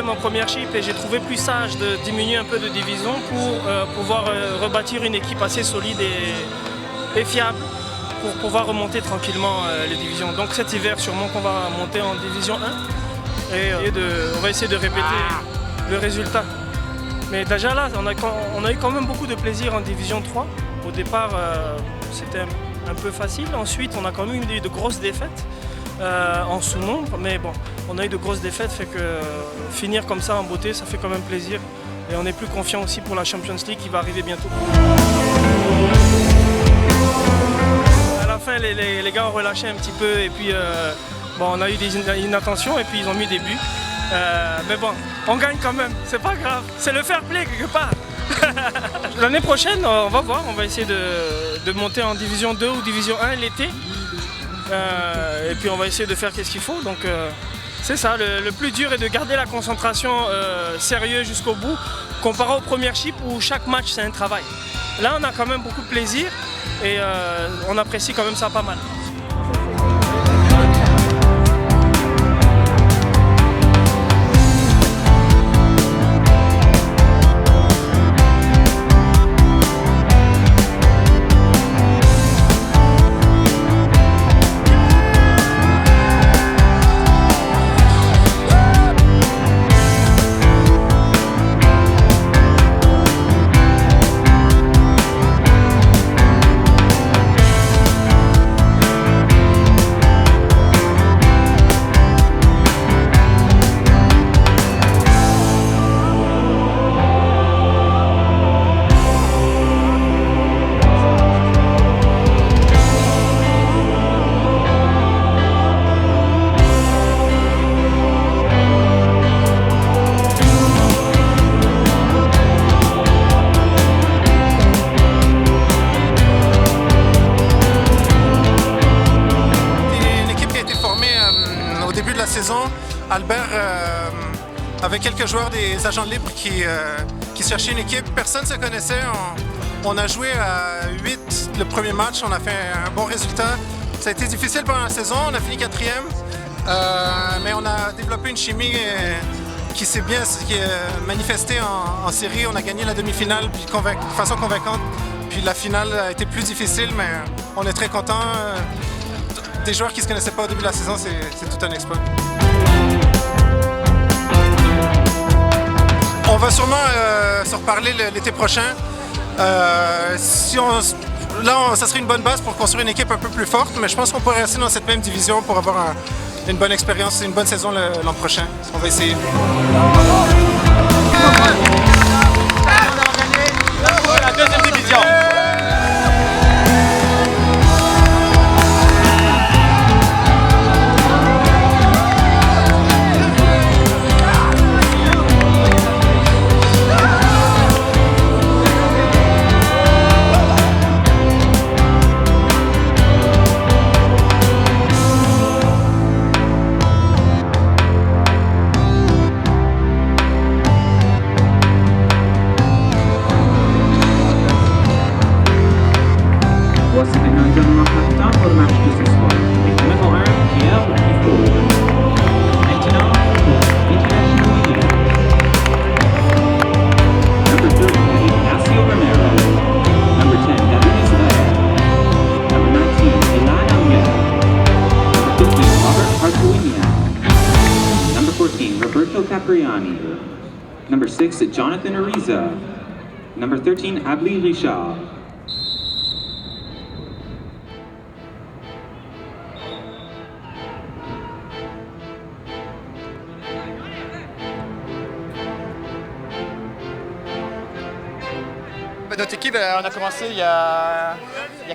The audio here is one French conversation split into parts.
en première chip et j'ai trouvé plus sage de diminuer un peu de division pour pouvoir rebâtir une équipe assez solide et fiable pour pouvoir remonter tranquillement les divisions. Donc cet hiver, sûrement qu'on va monter en division 1 et on va essayer de répéter le résultat. Mais déjà là, on a eu quand même beaucoup de plaisir en division 3. Au départ, c'était un peu facile. Ensuite, on a quand même eu de grosses défaites en sous-nombre. Mais bon, on a eu de grosses défaites, fait que finir comme ça en beauté, ça fait quand même plaisir. Et on est plus confiant aussi pour la Champions League qui va arriver bientôt. À la fin, les gars ont relâché un petit peu et puis bon, on a eu des inattentions et puis ils ont mis des buts. Mais bon, on gagne quand même, c'est pas grave. C'est le fair play quelque part. L'année prochaine, on va voir, on va essayer de monter en division 2 ou division 1 l'été. Et puis on va essayer de faire qu'est-ce qu'il faut. Donc c'est ça, le plus dur est de garder la concentration sérieux jusqu'au bout, comparé aux premières chips où chaque match c'est un travail. Là on a quand même beaucoup de plaisir et on apprécie quand même ça pas mal. Albert avait quelques joueurs des agents libres qui cherchaient une équipe. Personne ne se connaissait. On a joué à 8 le premier match. On a fait un bon résultat. Ça a été difficile pendant la saison. On a fini 4e. Mais on a développé une chimie qui s'est bien manifestée en série. On a gagné la demi-finale de façon convaincante. Puis la finale a été plus difficile, mais on est très contents. Des joueurs qui ne se connaissaient pas au début de la saison, c'est tout un exploit. On va sûrement se reparler l'été prochain. Ça serait une bonne base pour construire une équipe un peu plus forte, mais je pense qu'on pourrait rester dans cette même division pour avoir une bonne expérience et une bonne saison l'an prochain. On va essayer. La deuxième division. Number 6, Jonathan Ariza. Number 13, Abli Richard. Notre équipe, on a commencé il y a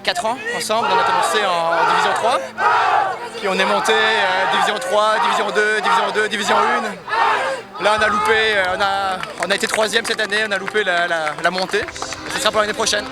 4 ans ensemble. On a commencé en Division 3. Puis on est monté Division 3, Division 2, Division 2, Division 1. Là on a loupé, on a été 3e cette année, on a loupé la montée. Ce sera pour l'année prochaine.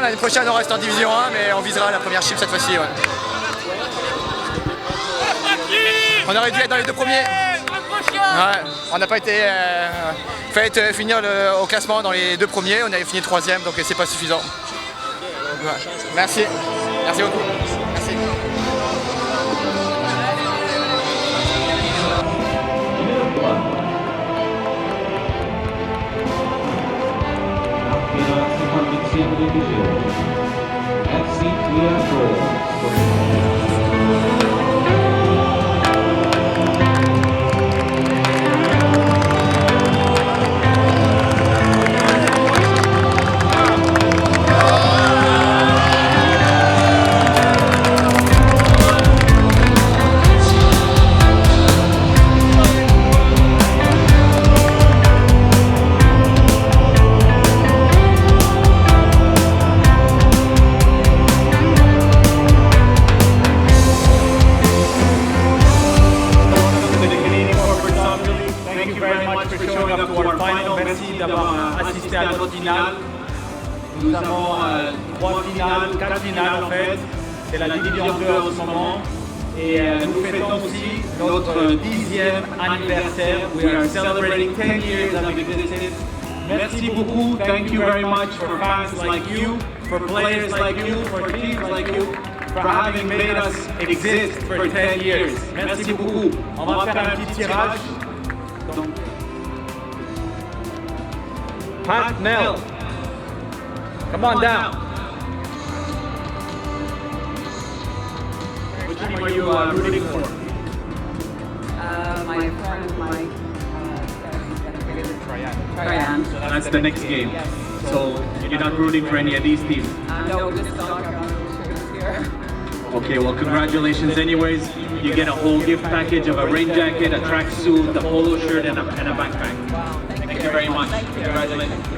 L'année prochaine on reste en Division 1, mais on visera la première chip cette fois-ci. Ouais. On aurait dû être dans les 2 premiers. Ouais, on n'a pas été fait finir au classement dans les 2 premiers, on avait fini 3e, donc c'est pas suffisant. Ouais. Merci, merci beaucoup. Merci. Merci d'avoir assisté à notre finale. Nous avons 3 finales, 4 finales en fait. C'est la division 2 en ce moment. Et nous fêtons aussi notre 10e anniversaire. We are celebrating 10 years of existence. Merci beaucoup. Thank you very much for fans like you, for players like you, for teams like you, for having made us exist for 10 years. Merci beaucoup. On va faire un petit tirage. Donc, Pat Nell, come on down. Which team are you rooting for? My friend Mike Tryon. So that's the next game. So you're not rooting for any of these teams? No, just soccer. Here. Okay, well congratulations anyways. You get a whole gift package of a rain jacket, a tracksuit, a polo shirt, and a backpack. Wow, Thank you very much. Congratulations.